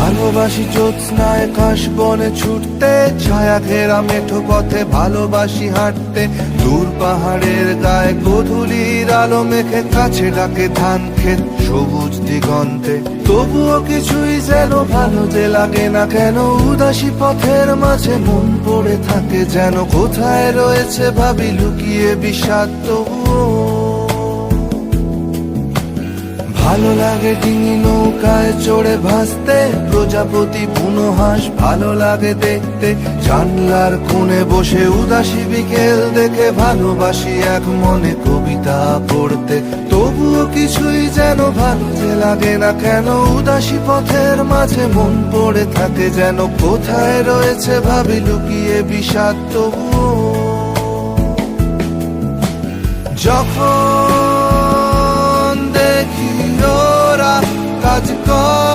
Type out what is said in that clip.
ভালোবাসি জ্যোৎস্নায় কাশ বনে ছুটতে, ছায়া ঘেরা মেঠো পথে ভালোবাসি হাঁটতে। দূর পাহাড়ের গায়ে গোধূলির আলো মেখে, কাছে ডাকে ধান ক্ষেত সবুজ দিগন্তে। তবুও কিছুই যেন ভালো যে লাগে না কেন, উদাসী পথের মাঝে মন পড়ে থাকে যেন। কোথায় রয়েছে ভাবি লুকিয়ে বিষাদ তবুও। ভালো লাগে ডিঙি নৌকায় চড়ে ভাসতে, প্রজাপতি বুনো হাঁস ভালো লাগে দেখতে। জানলার কোণে বসে উদাসী বিকেল দেখে, ভালোবাসি এক মনে কবিতা পড়তে। তবুও কিছুই যেন ভালো যে লাগে না কেন, উদাসী পথের মাঝে মন পড়ে থাকে যেন। কোথায় রয়েছে ভাবি লুকিয়ে বিষাদ তবুও। যখন দেখি ওরা কাজ করে